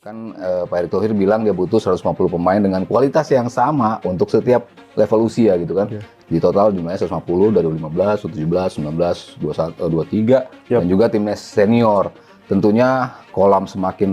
Kan Pak Erick Thohir bilang dia butuh 150 pemain dengan kualitas yang sama untuk setiap level usia gitu kan. Yeah. Di total jumlahnya 150 dari 15, 17, 19, 21, 23 dan juga timnas senior. Tentunya kolam semakin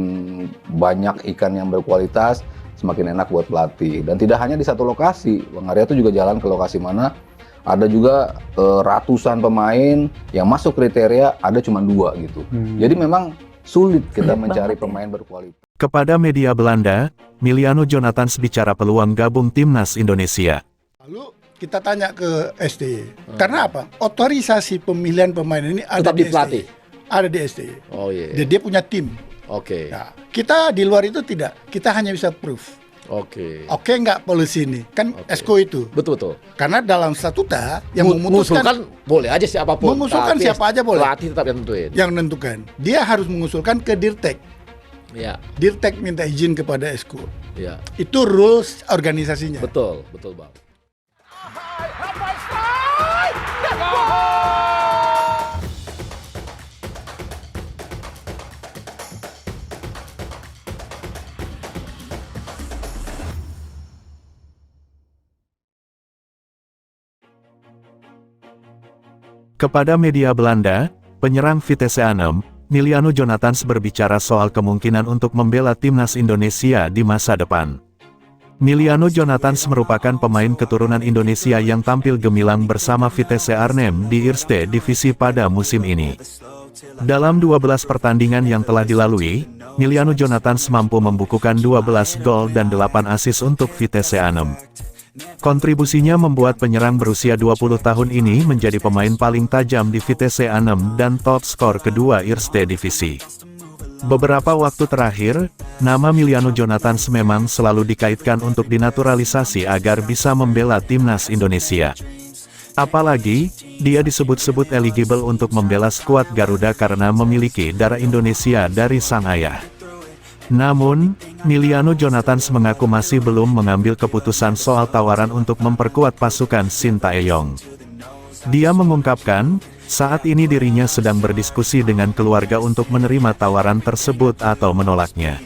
banyak ikan yang berkualitas, semakin enak buat pelatih. Dan tidak hanya di satu lokasi, Bang Arya tuh juga jalan ke lokasi mana ada juga ratusan pemain yang masuk kriteria, ada cuma 2 gitu. Jadi memang sulit kita mencari pemain berkualitas. Kepada media Belanda, Miliano Jonathans bicara peluang gabung timnas Indonesia. Lalu kita tanya ke STY. Karena apa? Otorisasi pemilihan pemain ini ada Tetap di di pelatih. STY. Ada di STY. Oh iya. Dan dia punya tim. Oke. Nah, kita di luar itu tidak. Kita hanya bisa proof. Oke. Oke nggak polisi ini? Kan Oke. ESCO itu. Betul. Karena dalam statuta yang memutuskan Mengusulkan boleh aja siapapun. Mengusulkan tapi siapa aja boleh. Pelatih tetap yang tentuin. yang menentukan. Dia harus mengusulkan ke Dirtek. Iya. Dirtek minta izin kepada ESCO. Iya. Itu rules organisasinya. Betul Bang. Kepada media Belanda, penyerang Vitesse Arnhem, Miliano Jonathans berbicara soal kemungkinan untuk membela timnas Indonesia di masa depan. Miliano Jonathans merupakan pemain keturunan Indonesia yang tampil gemilang bersama Vitesse Arnhem di Eerste Divisi pada musim ini. Dalam 12 pertandingan yang telah dilalui, Miliano Jonathans mampu membukukan 12 gol dan 8 assist untuk Vitesse Arnhem. Kontribusinya membuat penyerang berusia 20 tahun ini menjadi pemain paling tajam di Vitesse Arnhem dan top skor kedua Eerste Divisi. Beberapa waktu terakhir, nama Miliano Jonathans memang selalu dikaitkan untuk dinaturalisasi agar bisa membela timnas Indonesia. Apalagi, dia disebut-sebut eligible untuk membela skuad Garuda karena memiliki darah Indonesia dari sang ayah. Namun, Miliano Jonathans mengaku masih belum mengambil keputusan soal tawaran untuk memperkuat pasukan Sintayong. Dia mengungkapkan, saat ini dirinya sedang berdiskusi dengan keluarga untuk menerima tawaran tersebut atau menolaknya.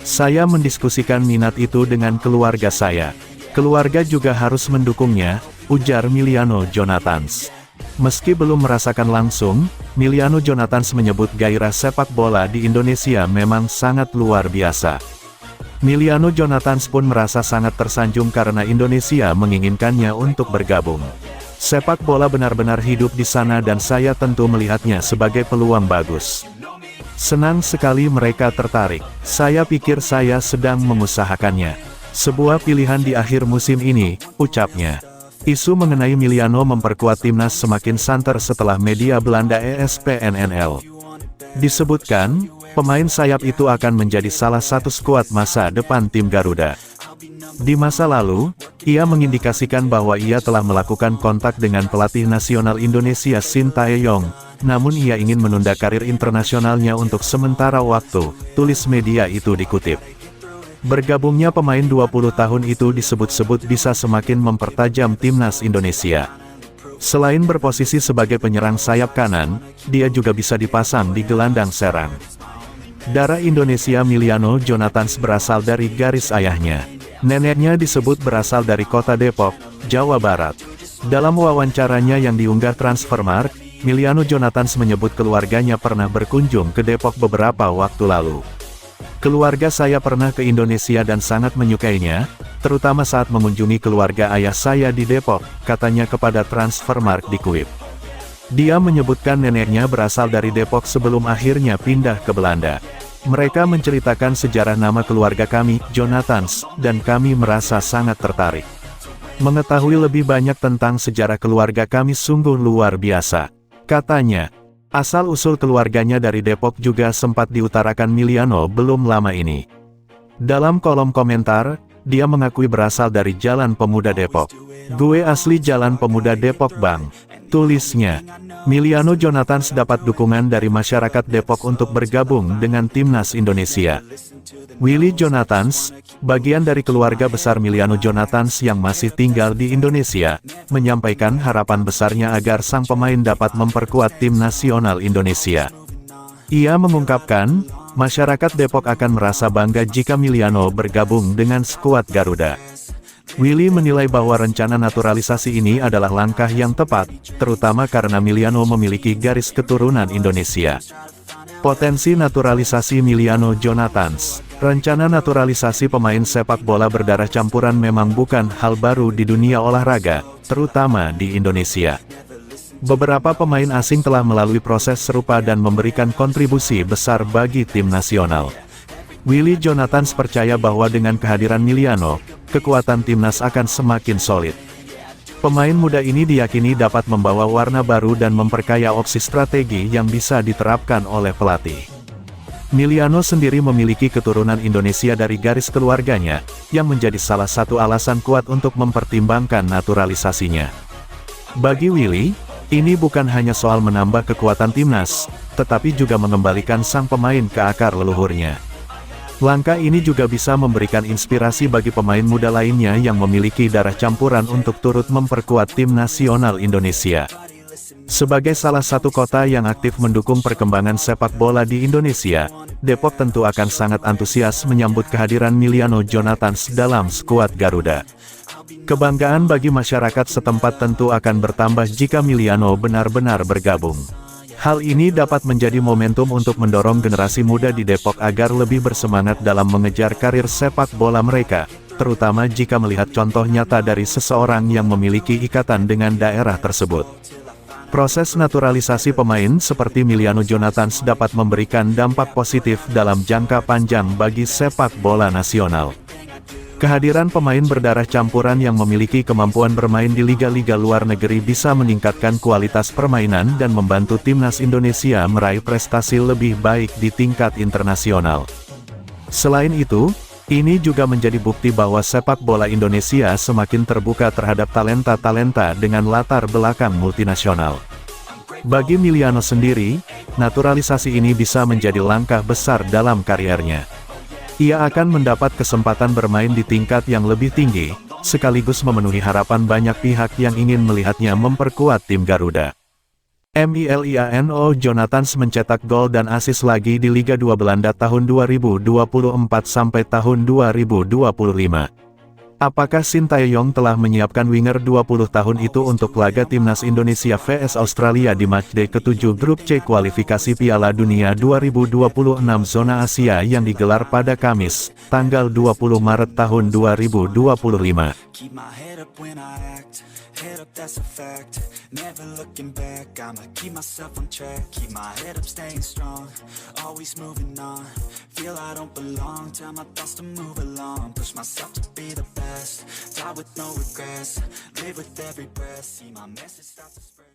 Saya mendiskusikan minat itu dengan keluarga saya. Keluarga juga harus mendukungnya, ujar Miliano Jonathans. Meski belum merasakan langsung, Miliano Jonathans menyebut gairah sepak bola di Indonesia memang sangat luar biasa. Miliano Jonathans pun merasa sangat tersanjung karena Indonesia menginginkannya untuk bergabung. Sepak bola benar-benar hidup di sana dan saya tentu melihatnya sebagai peluang bagus. Senang sekali mereka tertarik. Saya pikir saya sedang mengusahakannya. Sebuah pilihan di akhir musim ini, ucapnya. Isu mengenai Miliano memperkuat timnas semakin santer setelah media Belanda ESPNNL. Disebutkan, pemain sayap itu akan menjadi salah satu skuad masa depan tim Garuda. Di masa lalu, ia mengindikasikan bahwa ia telah melakukan kontak dengan pelatih nasional Indonesia Sintayong, namun ia ingin menunda karir internasionalnya untuk sementara waktu, tulis media itu dikutip. Bergabungnya pemain 20 tahun itu disebut-sebut bisa semakin mempertajam timnas Indonesia. Selain berposisi sebagai penyerang sayap kanan, dia juga bisa dipasang di gelandang serang. Darah Indonesia Miliano Jonathans berasal dari garis ayahnya. Neneknya disebut berasal dari kota Depok, Jawa Barat. Dalam wawancaranya yang diunggah Transfermarkt, Miliano Jonathans menyebut keluarganya pernah berkunjung ke Depok beberapa waktu lalu. Keluarga saya pernah ke Indonesia dan sangat menyukainya, terutama saat mengunjungi keluarga ayah saya di Depok, katanya kepada Transfermarkt dikutip. Dia menyebutkan neneknya berasal dari Depok sebelum akhirnya pindah ke Belanda. Mereka menceritakan sejarah nama keluarga kami, Jonathans, dan kami merasa sangat tertarik. Mengetahui lebih banyak tentang sejarah keluarga kami sungguh luar biasa, katanya. Asal-usul keluarganya dari Depok juga sempat diutarakan Miliano belum lama ini. Dalam kolom komentar, dia mengakui berasal dari Jalan Pemuda Depok. Gue asli Jalan Pemuda Depok bang, tulisnya. Miliano Jonathans dapat dukungan dari masyarakat Depok untuk bergabung dengan timnas Indonesia. Willy Jonathans, bagian dari keluarga besar Miliano Jonathans yang masih tinggal di Indonesia, menyampaikan harapan besarnya agar sang pemain dapat memperkuat tim nasional Indonesia. Ia mengungkapkan, Masyarakat Depok akan merasa bangga jika Miliano bergabung dengan skuad Garuda. Willy menilai bahwa rencana naturalisasi ini adalah langkah yang tepat, terutama karena Miliano memiliki garis keturunan Indonesia. Potensi naturalisasi Miliano Jonathans. Rencana naturalisasi pemain sepak bola berdarah campuran memang bukan hal baru di dunia olahraga, terutama di Indonesia. Beberapa pemain asing telah melalui proses serupa dan memberikan kontribusi besar bagi tim nasional. Willy Jonathans percaya bahwa dengan kehadiran Miliano, kekuatan timnas akan semakin solid. Pemain muda ini diyakini dapat membawa warna baru dan memperkaya opsi strategi yang bisa diterapkan oleh pelatih. Miliano sendiri memiliki keturunan Indonesia dari garis keluarganya, yang menjadi salah satu alasan kuat untuk mempertimbangkan naturalisasinya. Bagi Willy, ini bukan hanya soal menambah kekuatan timnas, tetapi juga mengembalikan sang pemain ke akar leluhurnya. Langkah ini juga bisa memberikan inspirasi bagi pemain muda lainnya yang memiliki darah campuran untuk turut memperkuat tim nasional Indonesia. Sebagai salah satu kota yang aktif mendukung perkembangan sepak bola di Indonesia, Depok tentu akan sangat antusias menyambut kehadiran Miliano Jonathans dalam skuad Garuda. Kebanggaan bagi masyarakat setempat tentu akan bertambah jika Miliano benar-benar bergabung. Hal ini dapat menjadi momentum untuk mendorong generasi muda di Depok agar lebih bersemangat dalam mengejar karir sepak bola mereka, terutama jika melihat contoh nyata dari seseorang yang memiliki ikatan dengan daerah tersebut. Proses naturalisasi pemain seperti Miliano Jonathans dapat memberikan dampak positif dalam jangka panjang bagi sepak bola nasional. Kehadiran pemain berdarah campuran yang memiliki kemampuan bermain di liga-liga luar negeri bisa meningkatkan kualitas permainan dan membantu timnas Indonesia meraih prestasi lebih baik di tingkat internasional. Selain itu, ini juga menjadi bukti bahwa sepak bola Indonesia semakin terbuka terhadap talenta-talenta dengan latar belakang multinasional. Bagi Miliano sendiri, naturalisasi ini bisa menjadi langkah besar dalam kariernya. Ia akan mendapat kesempatan bermain di tingkat yang lebih tinggi, sekaligus memenuhi harapan banyak pihak yang ingin melihatnya memperkuat tim Garuda. Miliano Jonathans mencetak gol dan assist lagi di Liga 2 Belanda tahun 2024 sampai tahun 2025. Apakah Sintayong telah menyiapkan winger 20 tahun itu untuk laga timnas Indonesia vs Australia di matchday ke-7 Grup C kualifikasi Piala Dunia 2026 zona Asia yang digelar pada Kamis, tanggal 20 Maret tahun 2025? Head up, that's a fact. Never looking back, I'ma keep myself on track. Keep my head up, staying strong. Always moving on. Feel I don't belong. Tell my thoughts to move along. Push myself to be the best. Die with no regrets. Live with every breath. See my message start to spread.